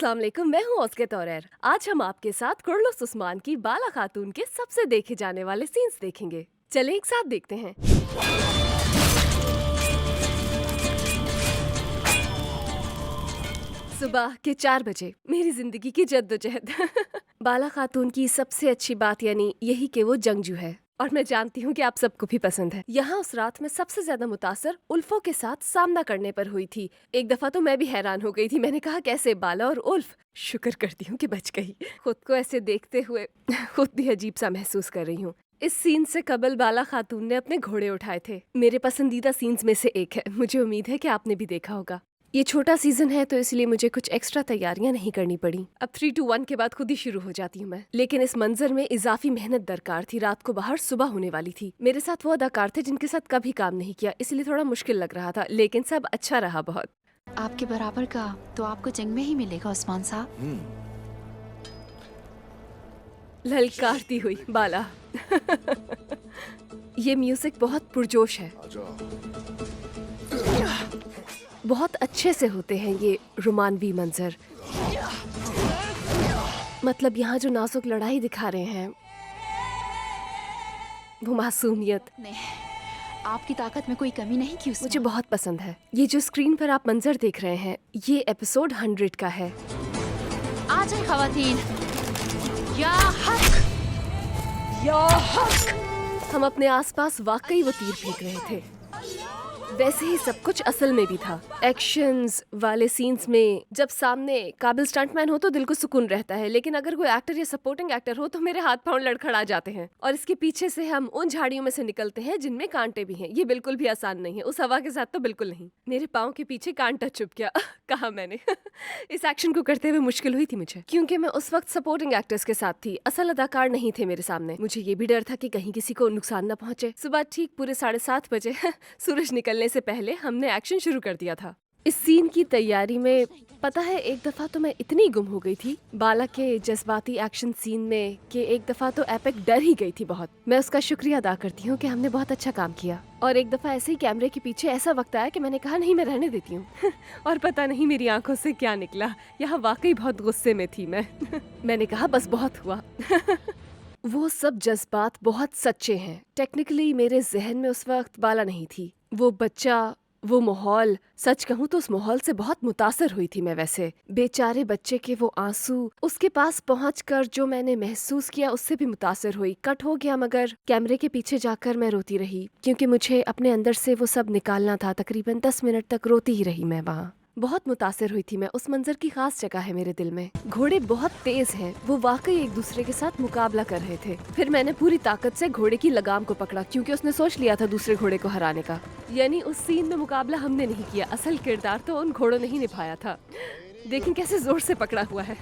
अस्सलाम वालेकुम, मैं हूँ औसकत औरैर। आज हम आपके साथ कुर्लुस उस्मान की बाला खातून के सबसे देखे जाने वाले सीन्स देखेंगे। चले एक साथ देखते हैं। सुबह के 4 बजे मेरी जिंदगी की जद्दोजहद। बाला खातून की सबसे अच्छी बात यानी यही कि वो जंगजू है और मैं जानती हूँ कि आप सबको भी पसंद है। यहाँ उस रात में सबसे ज्यादा मुतासर उल्फों के साथ सामना करने पर हुई थी। एक दफा तो मैं भी हैरान हो गई थी। मैंने कहा कैसे बाला और उल्फ, शुक्र करती हूँ कि बच गई। खुद को ऐसे देखते हुए खुद भी अजीब सा महसूस कर रही हूँ। इस सीन से कबल बाला खातून ने अपने घोड़े उठाए थे। मेरे पसंदीदा सीन्स में से एक है। मुझे उम्मीद है कि आपने भी देखा होगा। ये छोटा सीजन है तो इसलिए मुझे कुछ एक्स्ट्रा तैयारियां नहीं करनी पड़ी। अब 3 to 1 के बाद खुद ही शुरू हो जाती हूँ मैं। लेकिन इस मंजर में इजाफी मेहनत दरकार थी। रात को बाहर सुबह होने वाली थी। मेरे साथ वो अदाकार थे जिनके साथ कभी काम नहीं किया, इसलिए थोड़ा मुश्किल लग रहा था, लेकिन सब अच्छा रहा बहुत। आपके बराबर का तो आपको जंग में ही मिलेगा उस्मान साहब। ललकारती हुई बाला। ये म्यूजिक बहुत पुरजोश है। बहुत अच्छे से होते हैं ये रोमानवी मंजर। मतलब यहाँ जो नाजुक लड़ाई दिखा रहे हैं, वो मासूमियत, आपकी ताकत में कोई कमी नहीं की मुझे बहुत पसंद है। ये जो स्क्रीन पर आप मंजर देख रहे हैं, ये एपिसोड 100 का है। आ जाए खवातीन। या हक, या हक। हम अपने आसपास वाकई वो तीर फेंक रहे थे। वैसे ही सब कुछ असल में भी था। एक्शंस वाले सीन्स में जब सामने काबिल स्टंटमैन हो तो दिल को सुकून रहता है, लेकिन अगर कोई एक्टर या सपोर्टिंग एक्टर हो तो मेरे हाथ पांव लड़खड़ा जाते हैं। और इसके पीछे से हम उन झाड़ियों में से निकलते हैं जिनमें कांटे भी हैं। ये बिल्कुल भी आसान नहीं है, उस हवा के साथ तो बिल्कुल नहीं। मेरे पाँव के पीछे कांटा चुभ गया। कहा मैंने। इस एक्शन को करते हुए मुश्किल हुई थी मुझे, क्योंकि मैं उस वक्त सपोर्टिंग एक्टर्स के साथ थी। असल अदाकार नहीं थे मेरे सामने। मुझे ये भी डर था कि कहीं किसी को नुकसान न पहुंचे। सुबह ठीक पूरे 7:30 बजे सूरज निकलने से पहले हमने एक्शन शुरू कर दिया था। इस सीन की तैयारी में पता है एक दफा तो मैं इतनी गुम हो गई थी बाला के जज्बाती एक्शन सीन में कि एक दफा तो एपिक डर ही गई थी बहुत। मैं उसका शुक्रिया अदा करती हूँ कि हमने बहुत अच्छा काम किया। और एक दफा ऐसे ही कैमरे के पीछे ऐसा वक्त आया कि मैंने कहा नहीं, मैं रहने देती हूँ। और पता नहीं मेरी आंखों से क्या निकला। यहाँ वाकई बहुत गुस्से में थी मैं। मैंने कहा बस बहुत हुआ। वो सब जज्बात बहुत सच्चे हैं। टेक्निकली मेरे जहन में उस वक्त बाला नहीं थी। वो बच्चा, वो माहौल, सच कहूँ तो उस माहौल से बहुत मुतासर हुई थी मैं। वैसे बेचारे बच्चे के वो आंसू, उसके पास पहुंचकर जो मैंने महसूस किया उससे भी मुतासर हुई। कट हो गया मगर कैमरे के पीछे जाकर मैं रोती रही, क्योंकि मुझे अपने अंदर से वो सब निकालना था। तकरीबन 10 मिनट तक रोती ही रही मैं वहाँ। बहुत मुतासिर हुई थी मैं। उस मंजर की खास जगह है मेरे दिल में। घोड़े बहुत तेज हैं, वो वाकई एक दूसरे के साथ मुकाबला कर रहे थे। फिर मैंने पूरी ताकत से घोड़े की लगाम को पकड़ा, क्योंकि उसने सोच लिया था दूसरे घोड़े को हराने का। यानी उस सीन में मुकाबला हमने नहीं किया, असल किरदार तो उन घोड़ों ने ही निभाया था। लेकिन कैसे जोर से पकड़ा हुआ है।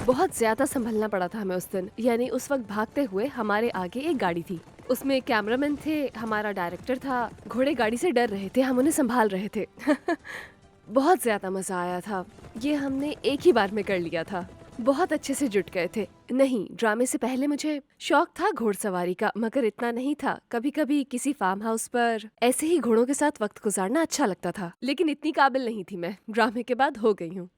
बहुत ज्यादा संभलना पड़ा था हमें उस दिन। यानी उस वक्त भागते हुए हमारे आगे एक गाड़ी थी, उसमें कैमरामैन थे, हमारा डायरेक्टर था। घोड़े गाड़ी से डर रहे थे, हम उन्हें संभाल रहे थे। बहुत ज्यादा मजा आया था। ये हमने एक ही बार में कर लिया था। बहुत अच्छे से जुट गए थे। नहीं, ड्रामे से पहले मुझे शौक था घोड़सवारी का, मगर इतना नहीं था। कभी कभी किसी फार्म हाउस पर ऐसे ही घोड़ों के साथ वक्त गुजारना अच्छा लगता था, लेकिन इतनी काबिल नहीं थी मैं। ड्रामे के बाद हो गई हूँ।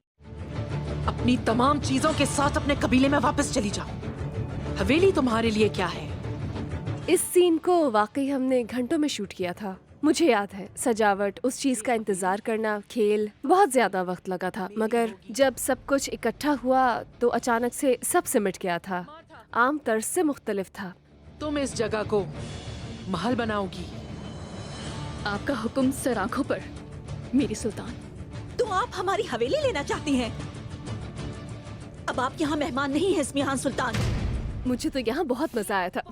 अपनी तमाम चीजों के साथ अपने कबीले में वापस चली जाओ। हवेली तुम्हारे लिए क्या है? इस सीन को वाकई हमने घंटों में शूट किया था। मुझे याद है सजावट, उस चीज का इंतजार करना, खेल, बहुत ज्यादा वक्त लगा था। मगर जब सब कुछ इकट्ठा हुआ तो अचानक से सब सिमट गया था। आम तर्ज से मुख्तलिफ था। तुम इस जगह को महल बनाओगी? आपका हुक्म सर आंखों पर मेरी सुल्तान। तो आप हमारी हवेली लेना चाहती हैं? अब आप यहाँ मेहमान नहीं हैं इस्मिहान सुल्तान। मुझे तो यहाँ बहुत मजा आया था।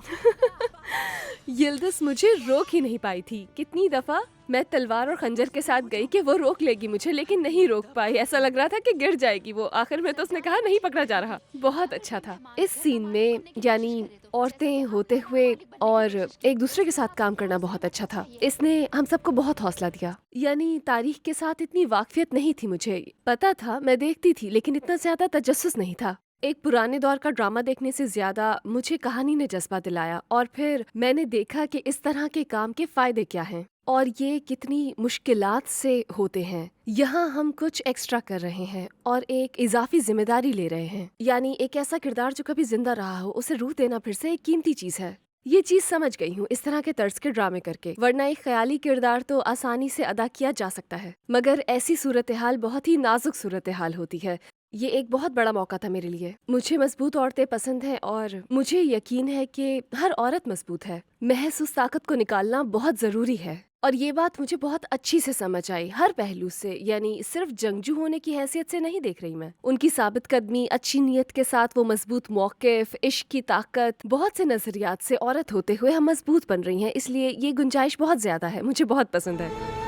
यिल्दिज मुझे रोक ही नहीं पाई थी। कितनी दफा मैं तलवार और खंजर के साथ गई कि वो रोक लेगी मुझे, लेकिन नहीं रोक पाई। ऐसा लग रहा था कि गिर जाएगी वो। आखिर में तो उसने कहा नहीं पकड़ा जा रहा। बहुत अच्छा था। इस सीन में यानी औरतें होते हुए और एक दूसरे के साथ काम करना बहुत अच्छा था। इसने हम सबको बहुत हौसला दिया। यानी तारीख के साथ इतनी वाकफियत नहीं थी मुझे। पता था, मैं देखती थी, लेकिन इतना ज्यादा तजस्सुस नहीं था। एक पुराने दौर का ड्रामा देखने से ज्यादा मुझे कहानी ने जज्बा दिलाया। और फिर मैंने देखा कि इस तरह के काम के फायदे क्या हैं। और ये कितनी मुश्किलात से होते हैं। यहाँ हम कुछ एक्स्ट्रा कर रहे हैं और एक इजाफी जिम्मेदारी ले रहे हैं, यानी एक ऐसा किरदार जो कभी जिंदा रहा हो उसे रूह देना फिर से एक कीमती चीज है। ये चीज समझ गई हूँ इस तरह के तर्ज के ड्रामे करके, वरना एक ख्याली किरदार तो आसानी से अदा किया जा सकता है, मगर ऐसी सूरत हाल बहुत ही नाजुक सूरत हाल होती है। ये एक बहुत बड़ा मौका था मेरे लिए। मुझे मजबूत औरतें पसंद हैं और मुझे यकीन है कि हर औरत मजबूत है। महज उस ताकत को निकालना बहुत जरूरी है और ये बात मुझे बहुत अच्छी से समझ आई हर पहलू से, यानी सिर्फ जंगजू होने की हैसियत से नहीं देख रही मैं। उनकी साबित कदमी, अच्छी नीयत के साथ वो मजबूत मौक़िफ़, इश्क की ताकत, बहुत से नजरियात से औरत होते हुए हम मजबूत बन रही हैं, इसलिए ये गुंजाइश बहुत ज्यादा है। मुझे बहुत पसंद है।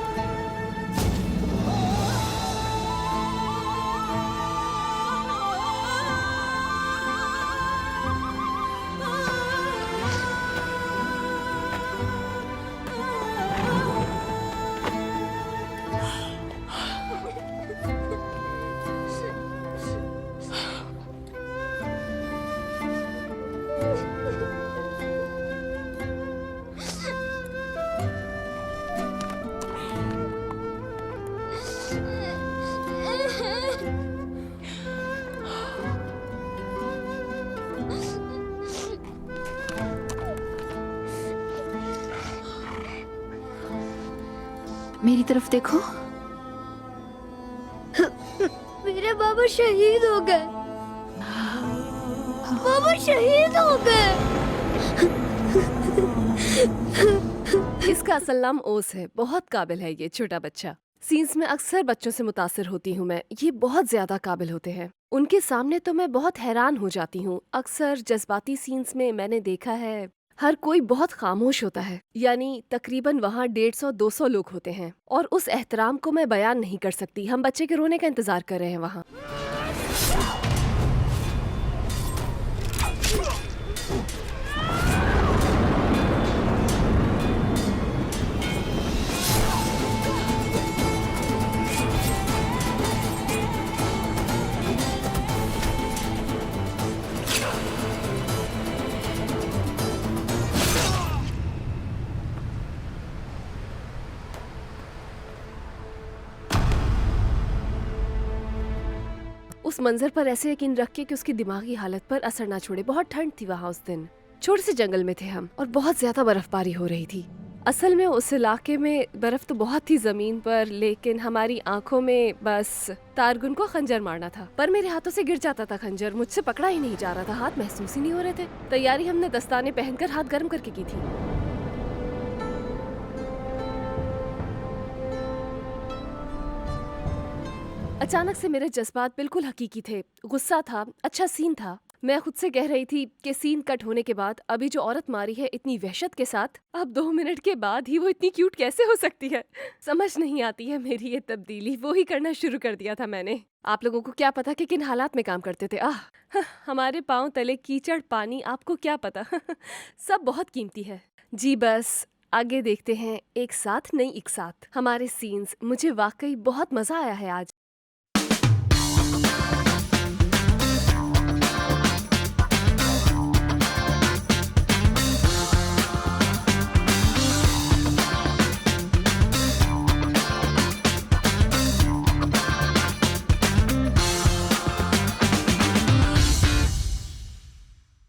मेरी तरफ देखो। मेरे बाबा शहीद हो गए। बाबा शहीद हो गए। इसका असल नाम ओस है। बहुत काबिल है ये छोटा बच्चा। सीन्स में अक्सर बच्चों से मुतासिर होती हूँ मैं। ये बहुत ज्यादा काबिल होते हैं। उनके सामने तो मैं बहुत हैरान हो जाती हूँ। अक्सर जज्बाती सीन्स में मैंने देखा है हर कोई बहुत खामोश होता है, यानी तकरीबन वहाँ 150-200 लोग होते हैं और उस एहतराम को मैं बयान नहीं कर सकती। हम बच्चे के रोने का इंतजार कर रहे हैं वहाँ। उस मंजर पर ऐसे यकीन रख के कि उसकी दिमागी हालत पर असर ना छोड़े। बहुत ठंड थी वहाँ उस दिन। छोटे से जंगल में थे हम और बहुत ज्यादा बर्फबारी हो रही थी। असल में उस इलाके में बर्फ तो बहुत थी जमीन पर, लेकिन हमारी आंखों में बस तारगुन को खंजर मारना था। पर मेरे हाथों से गिर जाता था खंजर, मुझसे पकड़ा ही नहीं जा रहा था, हाथ महसूस ही नहीं हो रहे थे। तैयारी हमने दस्ताने पहनकर हाथ गर्म करके की थी। अचानक से मेरे जज्बात बिल्कुल हकीकी थे। गुस्सा था, अच्छा सीन था। मैं खुद से कह रही थी कि सीन कट होने के बाद अभी जो औरत मारी है इतनी वहशत के साथ, अब 2 मिनट के बाद ही वो इतनी क्यूट कैसे हो सकती है। समझ नहीं आती है मेरी ये तब्दीली। वो ही करना शुरू कर दिया था मैंने। आप लोगों को क्या पता कि किन हालात में काम करते थे। हमारे पाँव तले कीचड़, पानी, आपको क्या पता। सब बहुत कीमती है। जी बस आगे देखते हैं। एक साथ नहीं एक साथ हमारे सीन्स। मुझे वाकई बहुत मजा आया है आज।